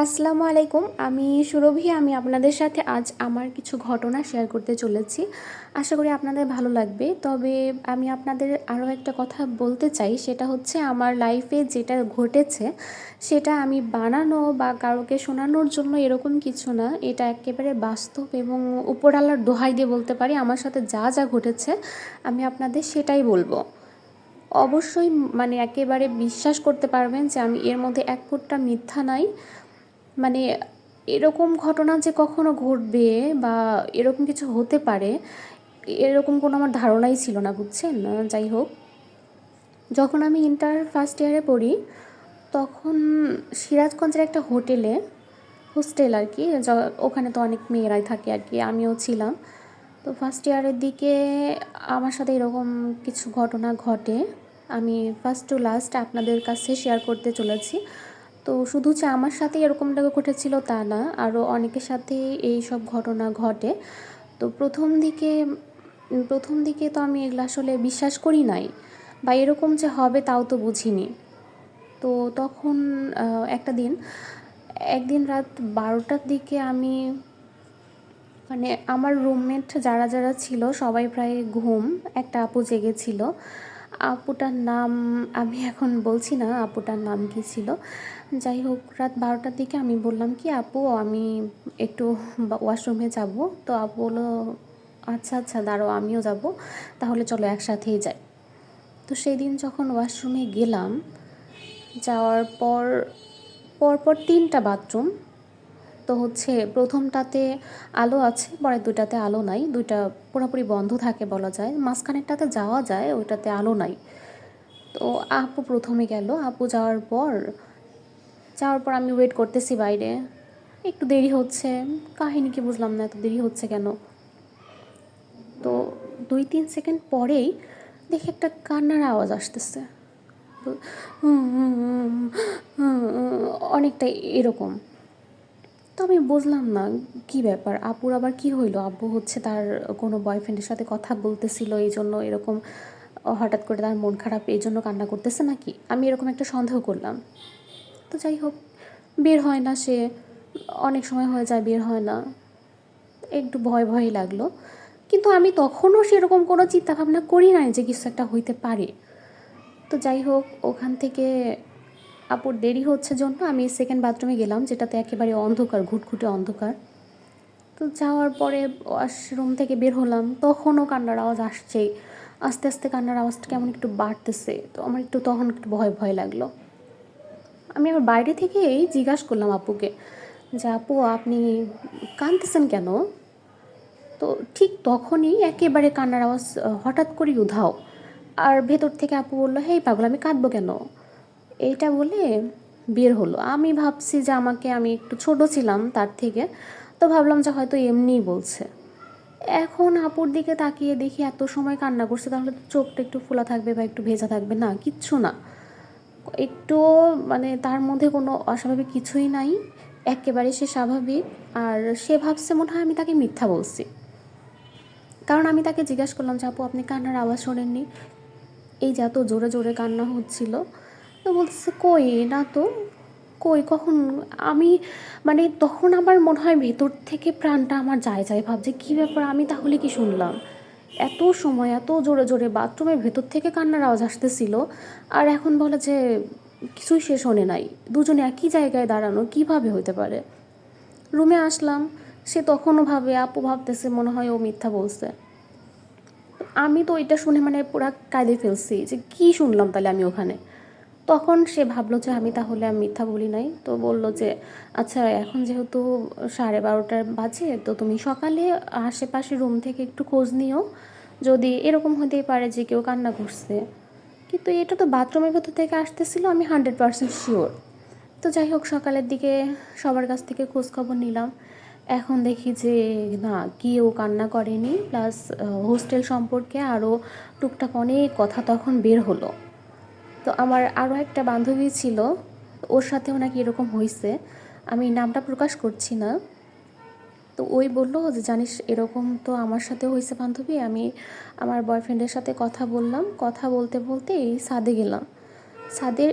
আসসালামু আলাইকুম। আমি সুরভি। আমি আপনাদের সাথে আজ আমার কিছু ঘটনা শেয়ার করতে চলেছি। আশা করি আপনাদের ভালো লাগবে। তবে আমি আপনাদের আরও একটা কথা বলতে চাই, সেটা হচ্ছে আমার লাইফে যেটা ঘটেছে সেটা আমি বানানো বা কারোকে শোনানোর জন্য এরকম কিছু না। এটা একেবারে বাস্তব এবং উপরওয়ালার দোহাই দিয়ে বলতে পারি, আমার সাথে যা যা ঘটেছে আমি আপনাদের সেটাই বলবো। অবশ্যই মানে একেবারে বিশ্বাস করতে পারবেন যে আমি এর মধ্যে এক ফোঁটা মিথ্যা নাই। মানে এরকম ঘটনা যে কখনো ঘটবে বা এরকম কিছু হতে পারে, এরকম কোনো আমার ধারণাই ছিল না, বুঝছেন? যাই হোক, যখন আমি ইন্টার ফার্স্ট ইয়ারে পড়ি তখন সিরাজগঞ্জের একটা হোস্টেল আর কি, ওখানে তো অনেক মেয়েরাই থাকে আর কি, আমিও ছিলাম। তো ফার্স্ট ইয়ারের দিকে আমার সাথে এরকম কিছু ঘটনা ঘটে। আমি ফার্স্ট টু লাস্ট আপনাদের কাছে শেয়ার করতে চলেছি। তো শুধু যে আমার সাথে এরকমটা ঘটেছিল তা না, আরও অনেকের সাথে এই সব ঘটনা ঘটে। তো প্রথম দিকে তো আমি এগুলো আসলে বিশ্বাস করি নাই, বা এরকম যে হবে তাও তো বুঝিনি। তো তখন একদিন রাত 12টার দিকে আমি, মানে আমার রুমমেট যারা যারা ছিল সবাই প্রায় ঘুম, একটা আপু জেগেছিল। আপুটার নাম আমি এখন বলছি না আপুটার নাম কী ছিল। যাই হোক, রাত 12টার দিকে আমি বললাম কি, আপু আমি একটু ওয়াশরুমে যাব। তো আপু বললো আচ্ছা আচ্ছা দাঁড়াও, আমিও যাব, তাহলে চলো একসাথেই যাই। তো সেই দিন যখন ওয়াশরুমে গেলাম, যাওয়ার পরপর 3টা বাথরুম। তো হচ্ছে প্রথমটাতে আলো আছে, পরের দুইটাতে আলো নাই, দুইটা পুরোপুরি বন্ধ থাকে বলা যায়। মাঝখানেরটাতে যাওয়া যায়, ওইটাতে আলো নাই। তো আপু প্রথমে গেল। আপু যাওয়ার পর আমি ওয়েট করতেছি বাইরে, একটু দেরি হচ্ছে। কাহিনী কি বুঝলাম না, এত দেরি হচ্ছে কেন। তো 2-3 সেকেন্ড পরেই দেখি একটা কান্নার আওয়াজ আসতেছে, অনেকটা এরকম। তো আমি বুঝলাম না কি ব্যাপার, আপুর আবার কি হইলো। আব্বু হচ্ছে তার কোনো বয়ফ্রেন্ডের সাথে কথা বলতেছিল, এই জন্য এরকম হঠাৎ করে তার মন খারাপ, এই জন্য কান্না করতেছে নাকি, আমি এরকম একটা সন্দেহ করলাম। তো যাই হোক, বের হয় না সে, অনেক সময় হয়ে যায় বের হয় না। একটু ভয় ভয়ই লাগলো, কিন্তু আমি তখনও সেরকম কোনো চিন্তাভাবনা করি নাই যে কিছু একটা হইতে পারে। তো যাই হোক, ওখান থেকে আপুর দেরি হচ্ছে জন্য আমি সেকেন্ড বাথরুমে গেলাম, যেটাতে একেবারে অন্ধকার, ঘুটঘুটে অন্ধকার। তো যাওয়ার পরে ওয়াশরুম থেকে বের হলাম, তখনও কান্নার আওয়াজ আসছেই। আস্তে আস্তে কান্নার আওয়াজটা কেমন একটু বাড়তেছে, তো আমার তখন একটু ভয় ভয় লাগলো। আমি আবার বাইরে থেকেই জিজ্ঞাসা করলাম আপুকে যে আপু আপনি কাঁদতেছেন কেন। তো ঠিক তখনই একেবারে কান্নার আওয়াজ হঠাৎ করেই উধাও। আর ভেতর থেকে আপু বললো, হেই পাগল, আমি কাঁদবো কেন, এইটা বলে বের হলো। আমি ভাবছি যে আমি একটু ছোট ছিলাম তার থেকে, তো ভাবলাম যে হয়তো এমনিই বলছে। এখন আপুর দিকে তাকিয়ে দেখি এত সময় কান্না করছে, তাহলে তো চোখটা একটু ফোলা থাকবে বা একটু ভেজা থাকবে, না কিচ্ছু না। একটু মানে তার মধ্যে কোনো অস্বাভাবিক কিছুই নাই, একেবারে সে স্বাভাবিক। আর সে ভাবছে মনে হয় আমি তাকে মিথ্যা বলছি, কারণ আমি তাকে জিজ্ঞাসা করলাম যে আপু আপনি কান্নার আওয়াজ শোনেননি, এই যে এত জোরে জোরে কান্না হচ্ছিল। তো বলতেছে কই না তো, কই কখন। আমি মানে তখন আমার মনে হয় ভেতর থেকে প্রাণটা আমার যায় যায়, ভাবছে কী ব্যাপার, আমি তাহলে কি শুনলাম। এত সময় এত জোরে জোরে বাথরুমের ভেতর থেকে কান্নার আওয়াজ আসতেছিল, আর এখন বলে যে কিছুই সে শোনে নাই। দুজনে একই জায়গায় দাঁড়ানো, কিভাবে হতে পারে। রুমে আসলাম, সে তখনও আপু ভাবতেছে মনে হয় ও মিথ্যা বলছে। আমি তো এটা শুনে মানে পুরা কাঁদে ফেলছি যে কী শুনলাম তাহলে আমি ওখানে। তখন সে ভাবলো যে আমি মিথ্যা বলি নাই। তো বলল যে আচ্ছা এখন যেহেতু 12:30 বাজে, তো তুমি সকালে আশেপাশে রুম থেকে একটু খোঁজ নিও, যদি এরকম হতেই পারে যে কেউ কান্না করছে। কিন্তু এটা তো বাথরুমের ভেতর থেকে আসতেছিল, আমি 100% শিওর। তো যাই হোক, সকালের দিকে সবার কাছ থেকে খোঁজ খবর নিলাম। এখন দেখি যে না, কেউ কান্না করেনি, প্লাস হোস্টেল সম্পর্কে আরও টুকটাক অনেক কথা তখন বের হলো। তো আমার আরও একটা বান্ধবী ছিল, ওর সাথেও নাকি এরকম হয়েছে, আমি নামটা প্রকাশ করছি না। তো ওই বললো যে জানিস এরকম তো আমার সাথেও হয়েছে বান্ধবী, আমি আমার বয়ফ্রেন্ডের সাথে কথা বললাম, কথা বলতে বলতে এই ছাদে গেলাম। ছাদের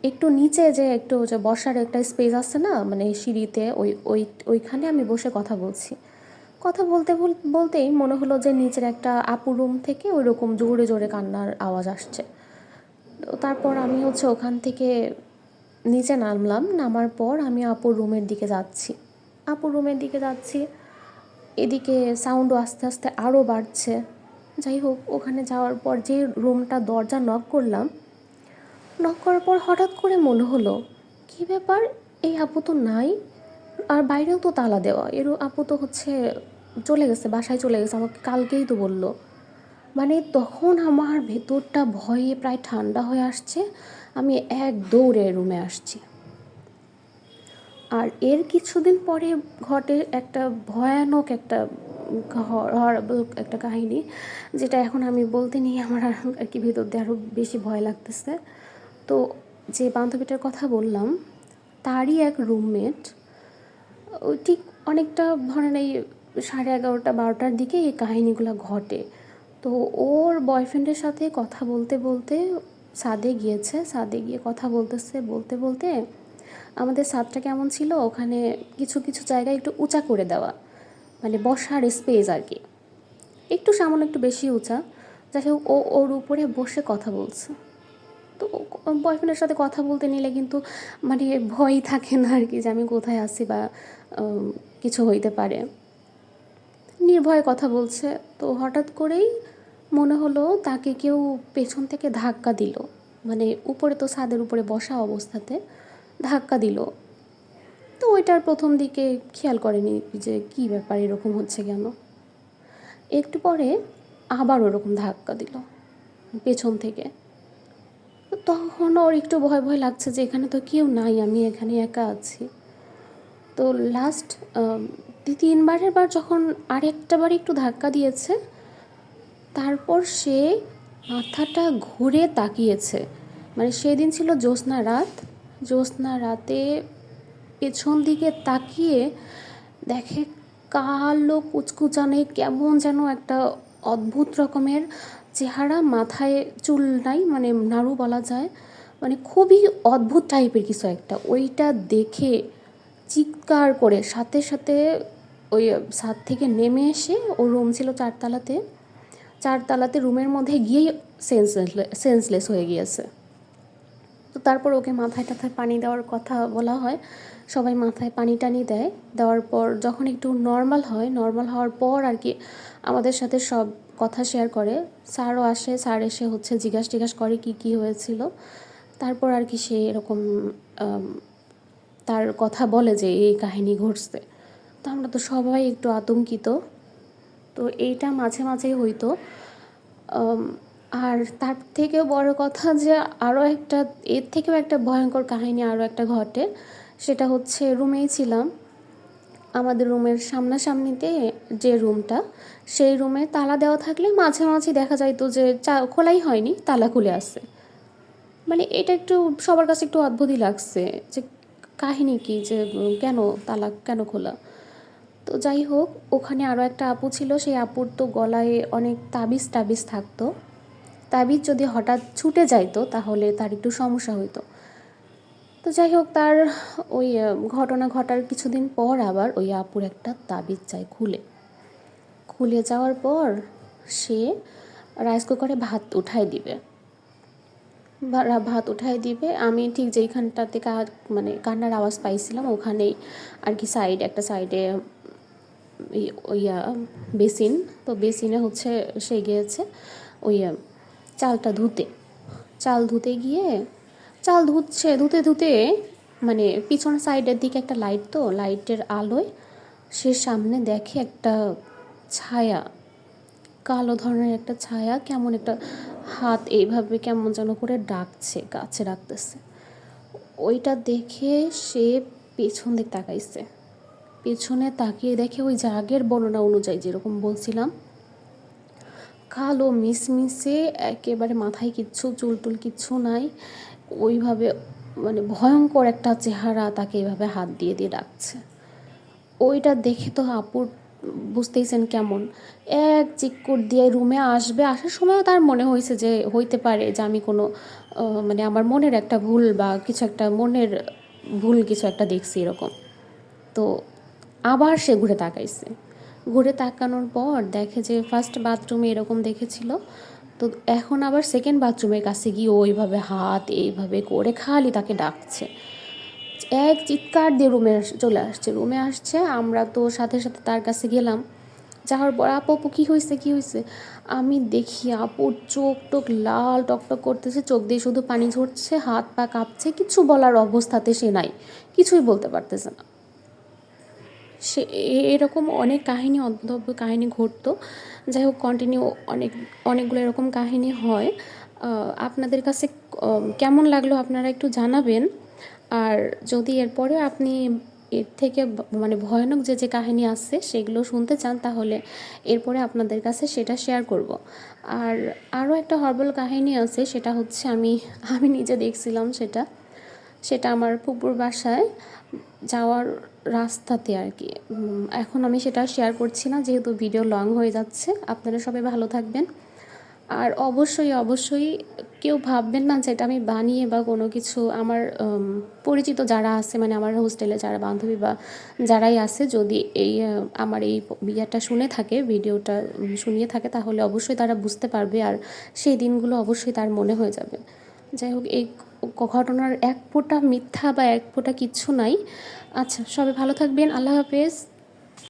একটু নিচে যে একটু যে বসার একটা স্পেস আছে না, মানে সিঁড়িতে, ওইখানে আমি বসে কথা বলছি। কথা বলতে বলতেই মনে হলো যে নিচের একটা আপু রুম থেকে ওইরকম জোরে জোরে কান্নার আওয়াজ আসছে। তো তারপর আমি ওখান থেকে নিচে নামলাম। নামার পর আমি আপুর রুমের দিকে যাচ্ছি। আপুর রুমের দিকে যাচ্ছি, এদিকে সাউন্ডও আস্তে আস্তে আরও বাড়ছে। যাই হোক, ওখানে যাওয়ার পর যে রুমটা দরজা নক করলাম, নক করার পর হঠাৎ করে মনে হলো, কী ব্যাপার, এই আপু তো নাই, আর বাইরেও তো তালা দেওয়া, আপু তো চলে গেছে, বাসায় চলে গেছে, আমাকে কালকেই তো বললো। মানে তখন আমার ভেতরটা ভয়ে প্রায় ঠান্ডা হয়ে আসছে। আমি এক দৌড়ে রুমে আসছি। আর এর কিছুদিন পরে ঘটে একটা ভয়ানক একটা হরেবল একটা কাহিনী, যেটা এখন আমি বলতে নিয়ে আমার আর কি ভেতর দিয়ে আরও বেশি ভয় লাগতেছে। তো যে বান্ধবীটার কথা বললাম, তারই এক রুমমেট, ওই ঠিক অনেকটা ধরেন এই 11:30-12টার দিকে এই কাহিনিগুলো ঘটে। তো ওর বয়ফ্রেন্ডের সাথে কথা বলতে বলতে ছাদে গিয়েছে। ছাদে গিয়ে কথা বলতেছে, বলতে বলতে আমাদের ছাদটা কেমন ছিল, ওখানে কিছু কিছু জায়গায় একটু উঁচা করে দেওয়া, মানে বসার স্পেস আর কি, একটু সামান্য একটু বেশি উঁচা। যাই হোক, ওর উপরে বসে কথা বলছে। তো বয়ফ্রেন্ডের সাথে কথা বলতে নিলে কিন্তু মানে ভয়ই থাকে না আর কি, যে আমি কোথায় আছি বা কিছু হইতে পারে। নির্ভয়ে কথা বলছে। তো হঠাৎ করেই মনে হলো তাকে কেউ পেছন থেকে ধাক্কা দিল। মানে উপরে তো ছাদের উপরে বসা অবস্থাতে ধাক্কা দিল। তো ওইটার প্রথম দিকে খেয়াল করেনি যে কী ব্যাপার, এরকম হচ্ছে কেন। একটু পরে আবার ওরকম ধাক্কা দিল পেছন থেকে। তখন ওর একটু ভয় ভয় লাগছে যে এখানে তো কেউ নাই, আমি এখানে একা আছি। তো লাস্ট 3বারের বার যখন আরেকটা বার একটু ধাক্কা দিয়েছে, তারপর সে মাথাটা ঘুরে তাকিয়েছে। মানে সেদিন ছিল জ্যোৎস্না রাত। জ্যোৎস্না রাতে পেছন দিকে তাকিয়ে দেখে কালো কুচকুচানে কেমন যেন একটা অদ্ভুত রকমের চেহারা, মাথায় চুল নাই, মানে নাড়ু বলা যায়, মানে খুবই অদ্ভুত টাইপের কিছু একটা। ওইটা দেখে চিৎকার করে সাথে সাথে ওই ছাদ থেকে নেমে এসে, ওর রুম ছিল 4তলাতে, 4তলাতে রুমের মধ্যে গিয়েই সেন্সলেস হয়ে গিয়েছে। তো তারপর ওকে মাথায় টাথায় পানি দেওয়ার কথা বলা হয়, সবাই মাথায় পানি টানি দেয়। দেওয়ার পর যখন একটু নর্মাল হয়, নর্মাল হওয়ার পর আর কি আমাদের সাথে সব কথা শেয়ার করে। স্যারও আসে, স্যার এসে জিজ্ঞাসা করে কি হয়েছিল। তারপর আর কি সে এরকম তার কথা বলে যে এই কাহিনী ঘটছে। তো আমরা তো সবাই একটু আতঙ্কিত। তো এইটা মাঝে মাঝেই হইতো। আর তার থেকেও বড় কথা যে আরও একটা, এর থেকেও একটা ভয়ঙ্কর কাহিনী আরও একটা ঘটে। সেটা রুমেই ছিলাম। আমাদের রুমের সামনাসামনিতে যে রুমটা, সেই রুমে তালা দেওয়া থাকলে মাঝে মাঝে দেখা যাইতো যে খোলাই হয়নি, তালা খুলে আসছে। মানে এটা একটু সবার কাছে একটু অদ্ভুতই লাগছে যে কাহিনী কি, যে কেন তালা কেন খোলা। তো যাই হোক, ওখানে আরও একটা আপু ছিল। সেই আপুর তো গলায় অনেক তাবিজ থাকতো। তাবিজ যদি হঠাৎ ছুটে যাইতো তাহলে তার একটু সমস্যা হইতো। তো যাই হোক, তার ওই ঘটনা ঘটার কিছুদিন পর আবার ওই আপুর একটা তাবিজ যায় খুলে যাওয়ার পর সে রাইস কুকারে ভাত উঠাই দিবে। আমি ঠিক যেইখানটাতে মানে কান্নার আওয়াজ পাইছিলাম ওখানেই আর কি, একটা সাইডে ওইয়া বেসিন। তো বেসিনে সে গিয়েছে ওই চালটা ধুতে। চাল ধুতে ধুতে মানে পিছনের সাইডের দিকে একটা লাইট, তো লাইটের আলোয় সে সামনে দেখে একটা ছায়া, কালো ধরনের একটা ছায়া, কেমন একটা হাত এইভাবে কেমন যেন করে কাছে রাখতেছে। ওইটা দেখে সে পেছন দিকে তাকাইছে। পেছনে তাকিয়ে দেখে ওই যে আগের বর্ণনা অনুযায়ী যেরকম বলছিলাম, কালো মিসমিসে একেবারে, মাথায় চুল টুল কিচ্ছু নাই, ওইভাবে মানে ভয়ঙ্কর একটা চেহারা তাকে এইভাবে হাত দিয়ে ডাকছে। ওইটা দেখে তো আপুর বুঝতেইছেন কেমন, এক চিৎকুট দিয়ে রুমে আসবে, আসার সময়ও তার মনে হয়েছে যে হইতে পারে যে আমি কোনো মানে আমার মনের একটা ভুল বা কিছু একটা মনের ভুল কিছু একটা দেখছি এরকম। তো আবার সে ঘুরে তাকাইছে, ঘুরে তাকানোর পর দেখে যে ফার্স্ট বাথরুমে এরকম দেখেছিল, তো এখন আবার সেকেন্ড বাথরুমের কাছে গিয়ে ওইভাবে হাত এইভাবে করে খালি তাকে ডাকছে। এক চিৎকার দিয়ে রুমে চলে আসছে, রুমে আসছে, আমরা তো সাথে সাথে তার কাছে গেলাম। যাওয়ার পর আপু আপু কী হয়েছে কী হয়েছে, আমি দেখি আপুর চোখ টোক লাল টকটক করতেছে, চোখ দিয়ে শুধু পানি ঝরছে, হাত পা কাঁপছে, কিছু বলার অবস্থাতে সে নাই, কিছুই বলতে পারতেছে না। সে এরকম অনেক কাহিনী, অদ্ভুত কাহিনী ঘটতো। যাই হোক, কন্টিনিউ অনেকগুলো এরকম কাহিনী হয়। আপনাদের কাছে কেমন লাগলো আপনারা একটু জানাবেন। আর যদি এরপরে আপনি এর থেকে মানে ভয়ানক যে কাহিনী আছে সেগুলো শুনতে চান, তাহলে এরপরে আপনাদের কাছে সেটা শেয়ার করব। আর আরও একটা হরবল কাহিনী আছে, সেটা হচ্ছে আমি আমি নিজে দেখছিলাম সেটা। সেটা আমার ফুপুর বাসায় যাওয়ার রাস্তাতে আর কি। এখন আমি সেটা শেয়ার করছি না, যেহেতু ভিডিও লং হয়ে যাচ্ছে। আপনারা সবাই ভালো থাকবেন। আর অবশ্যই অবশ্যই কেউ ভাববেন না যে এটা আমি বানিয়ে বা কোনো কিছু। আমার পরিচিত যারা আছে, মানে আমার হোস্টেলে যারা বান্ধবী বা যারাই আছে, যদি এই আমার এই বিয়েটা শুনে থাকে, ভিডিওটা শুনিয়ে থাকে, তাহলে অবশ্যই তারা বুঝতে পারবে, আর সেই দিনগুলো অবশ্যই তার মনে হয়ে যাবে। যাই হোক, এই ঘটনার এক ফোঁটা মিথ্যা বা এক ফোঁটা কিচ্ছু নাই। আচ্ছা, সবাই ভালো থাকবেন। আল্লাহ হাফেজ।